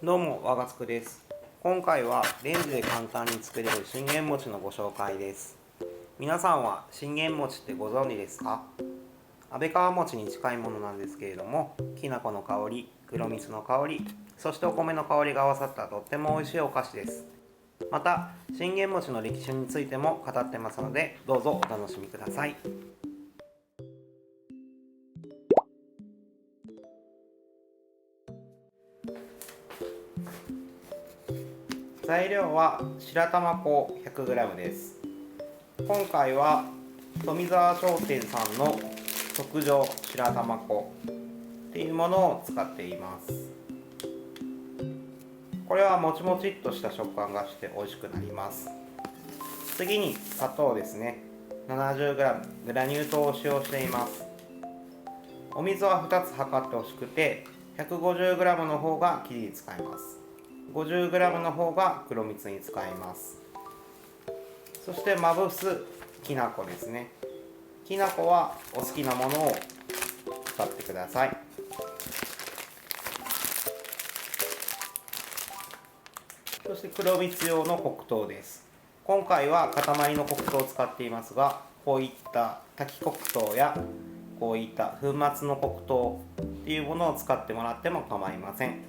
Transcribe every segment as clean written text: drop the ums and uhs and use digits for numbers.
どうも、わがつくです。今回はレンジで簡単に作れる信玄餅のご紹介です。皆さんは信玄餅ってご存知ですか？安倍川餅に近いものなんですけれども、きな粉の香り、黒蜜の香り、そしてお米の香りが合わさったとっても美味しいお菓子です。また、信玄餅の歴史についても語ってますので、どうぞお楽しみください。材料は白玉粉 100g です。今回は富澤商店さんの特上白玉粉っていうものを使っています。これはもちもちっとした食感がして美味しくなります。次に砂糖ですね。 70g グラニュー糖を使用しています。お水は2つ測ってほしくて 150g の方が生地に使います。50g の方が黒蜜に使います。そしてまぶすきな粉ですね。きな粉はお好きなものを使ってください。そして黒蜜用の黒糖です。今回は塊の黒糖を使っていますが、こういった炊き黒糖やこういった粉末の黒糖っていうものを使ってもらっても構いません。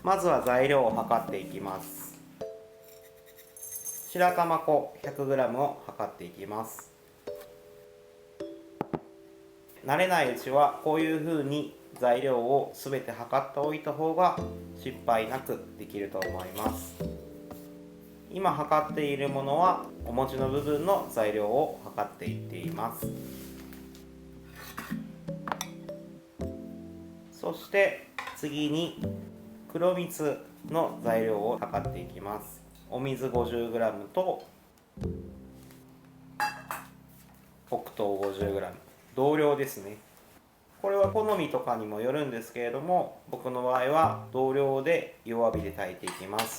まずは材料を測っていきます。白玉粉 100g を測っていきます。慣れないうちはこういう風に材料を全て測っておいた方が失敗なくできると思います。今測っているものはお餅の部分の材料を測っていっています。そして次に黒蜜の材料を測っていきます。お水 50g と黒糖 50g、 同量ですね。これは好みとかにもよるんですけれども、僕の場合は同量で弱火で炊いていきます。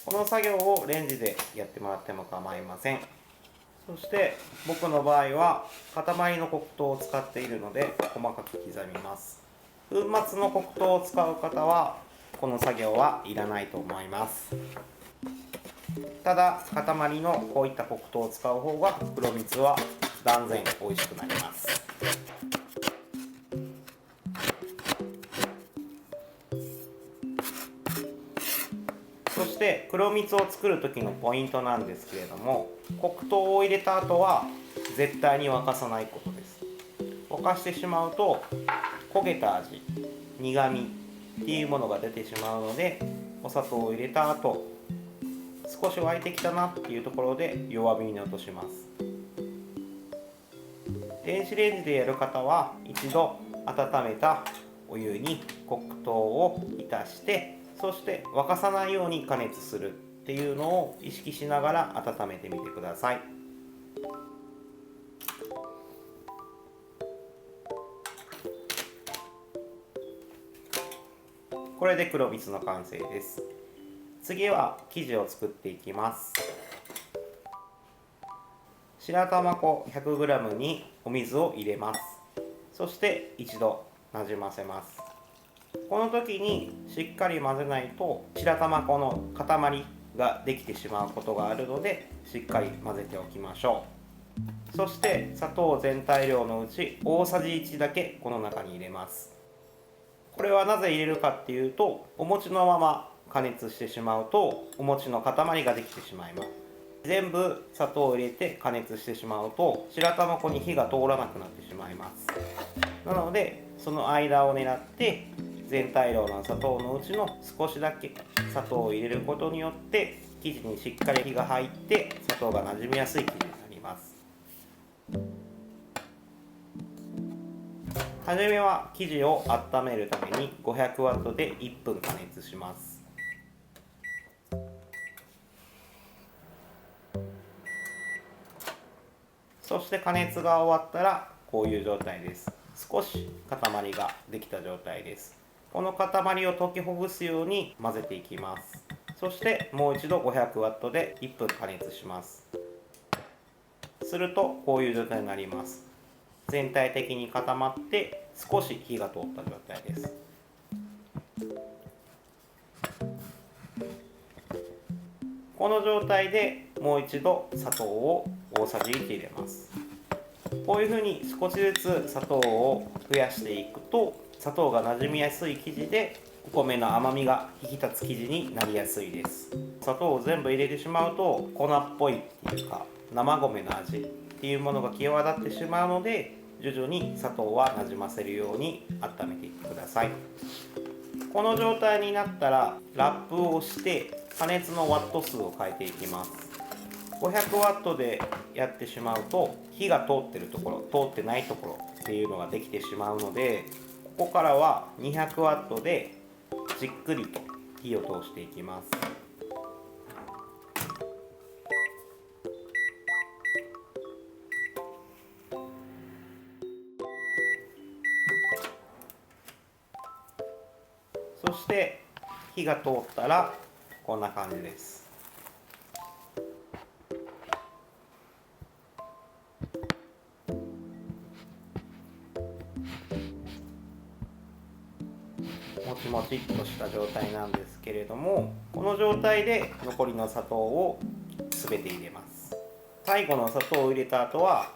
この作業をレンジでやってもらっても構いません。そして僕の場合は塊の黒糖を使っているので細かく刻みます。粉末の黒糖を使う方はこの作業はいらないと思います。ただ塊のこういった黒糖を使う方が黒蜜は断然美味しくなります。そして黒蜜を作る時のポイントなんですけれども、黒糖を入れた後は絶対に沸かさないことです。沸かしてしまうと焦げた味、苦味っていうものが出てしまうので、お砂糖を入れた後少し沸いてきたなっていうところで弱火に落とします。電子レンジでやる方は一度温めたお湯に黒糖を浸して、そして沸かさないように加熱するっていうのを意識しながら温めてみてください。これで黒蜜の完成です。次は生地を作っていきます。白玉粉 100g にお水を入れます。そして一度なじませます。この時にしっかり混ぜないと白玉粉の塊ができてしまうことがあるので、しっかり混ぜておきましょう。そして砂糖全体量のうち大さじ1だけこの中に入れます。これはなぜ入れるかっていうと、お餅のまま加熱してしまうとお餅の塊ができてしまいます。全部砂糖を入れて加熱してしまうと白玉粉に火が通らなくなってしまいます。なのでその間を狙って全体量の砂糖のうちの少しだけ砂糖を入れることによって生地にしっかり火が入って砂糖がなじみやすい生地になります。はじめは生地を温めるために 500W で1分加熱します。そして加熱が終わったらこういう状態です。少し塊ができた状態です。この塊を溶きほぐすように混ぜていきます。そしてもう一度 500W で1分加熱します。するとこういう状態になります。全体的に固まって少し火が通った状態です。この状態でもう一度砂糖を大さじ1入れます。こういうふうに少しずつ砂糖を増やしていくと砂糖がなじみやすい生地でお米の甘みが引き立つ生地になりやすいです。砂糖を全部入れてしまうと粉っぽいっていうか生米の味っていうものが際立ってしまうので、徐々に砂糖はなじませるように温めていってください。この状態になったらラップをして加熱のワット数を変えていきます。500ワットでやってしまうと火が通ってるところ通ってないところっていうのができてしまうので、ここからは200ワットでじっくりと火を通していきます。そして火が通ったらこんな感じです。もちもちっとした状態なんですけれども、この状態で残りの砂糖を全て入れます。最後の砂糖を入れた後は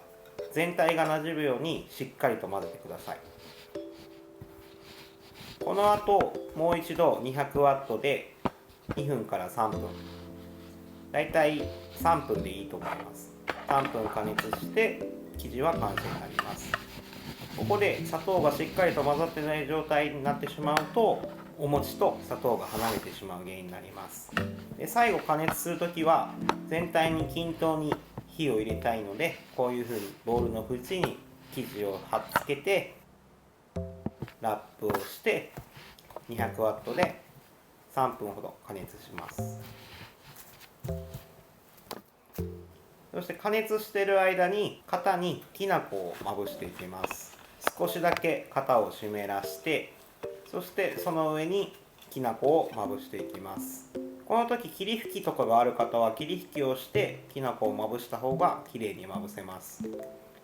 全体がなじむようにしっかりと混ぜてください。この後もう一度200ワットで2分から3分、だいたい3分でいいと思います。3分加熱して生地は完成になります。ここで砂糖がしっかりと混ざってない状態になってしまうとお餅と砂糖が離れてしまう原因になります。で最後加熱するときは全体に均等に火を入れたいので、こういうふうにボウルの縁に生地を貼っつけてラップをして200ワットで3分ほど加熱します。そして加熱している間に型にきな粉をまぶしていきます。少しだけ型を湿らして、そしてその上にきな粉をまぶしていきます。この時霧吹きとかがある方は霧吹きをしてきな粉をまぶした方がきれいにまぶせます。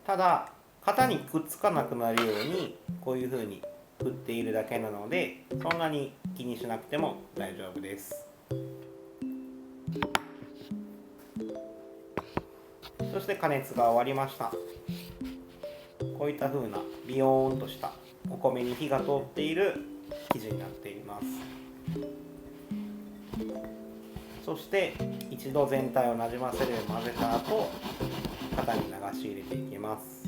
ただ型にくっつかなくなるようにこういう風に振っているだけなので、そんなに気にしなくても大丈夫です。そして加熱が終わりました。こういった風なビヨーンとしたお米に火が通っている生地になっています。そして一度全体をなじませるように混ぜた後、型に流し入れていきます。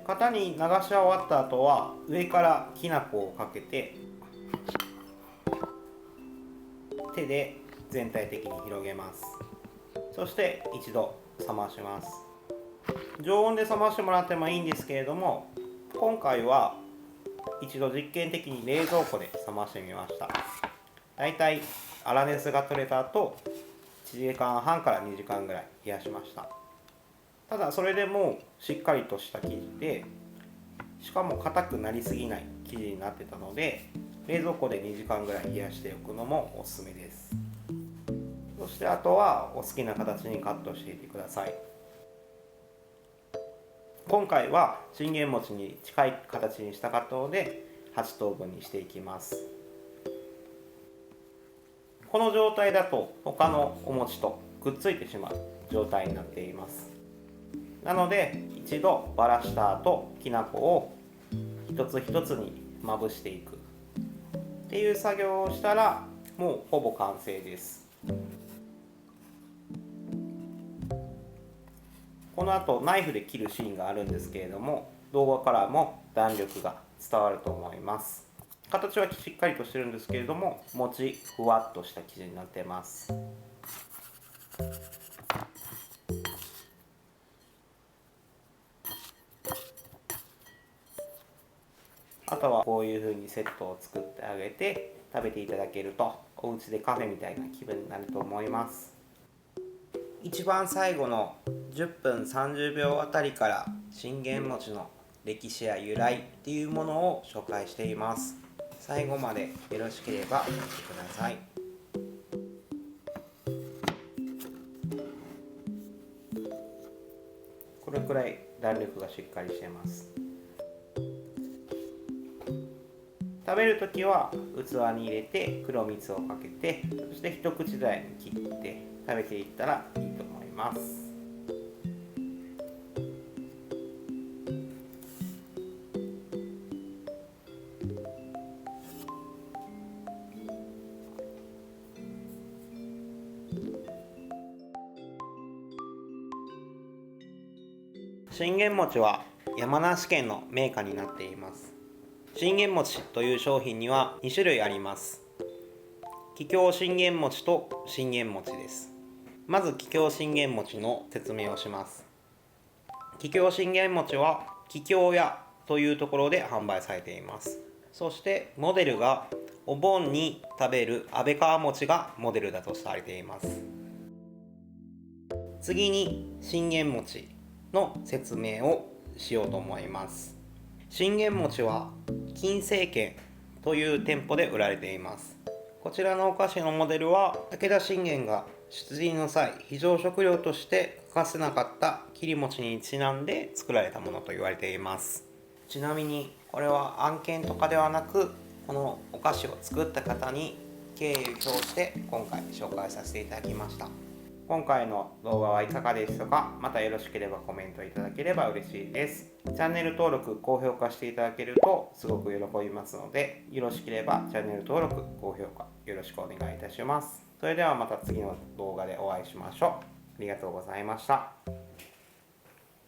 型に流し終わった後は上からきな粉をかけて手で全体的に広げます。そして一度冷まします。常温で冷ましてもらってもいいんですけれども、今回は一度実験的に冷蔵庫で冷ましてみました。だいたい粗熱が取れた後1時間半から2時間ぐらい冷やしました。ただそれでもしっかりとした生地で、しかも硬くなりすぎない生地になってたので、冷蔵庫で2時間ぐらい冷やしておくのもおすすめです。そしてあとはお好きな形にカットしていってください。今回は信玄餅に近い形にしたかったので8等分にしていきます。この状態だと他のお餅とくっついてしまう状態になっています。なので一度ばらした後きな粉を一つ一つにまぶしていくっていう作業をしたらもうほぼ完成です。この後ナイフで切るシーンがあるんですけれども、動画からも弾力が伝わると思います。形はしっかりとしてるんですけれども、もちふわっとした生地になっています。あとはこういう風にセットを作ってあげて食べていただけるとお家でカフェみたいな気分になると思います。一番最後の10分30秒あたりから信玄餅の歴史や由来っていうものを紹介しています。最後までよろしければ見てください。これくらい弾力がしっかりしてます。食べるときは器に入れて黒蜜をかけて、そして一口大に切って食べていったらいいと思います。信玄餅は山梨県の銘菓になっています。信玄餅という商品には2種類あります。桔梗信玄餅と信玄餅です。まず桔梗信玄餅の説明をします。桔梗信玄餅は桔梗屋というところで販売されています。そしてモデルがお盆に食べる安倍川餅がモデルだとされています。次に信玄餅の説明をしようと思います。信玄餅は金精軒という店舗で売られています。こちらのお菓子のモデルは武田信玄が出陣の際非常食料として欠かせなかった切り餅にちなんで作られたものと言われています。ちなみにこれは案件とかではなく、このお菓子を作った方に敬意を表して今回紹介させていただきました。今回の動画はいかがでしたか。またよろしければコメントいただければ嬉しいです。チャンネル登録、高評価していただけるとすごく喜びますので、よろしければチャンネル登録、高評価よろしくお願いいたします。それではまた次の動画でお会いしましょう。ありがとうございました。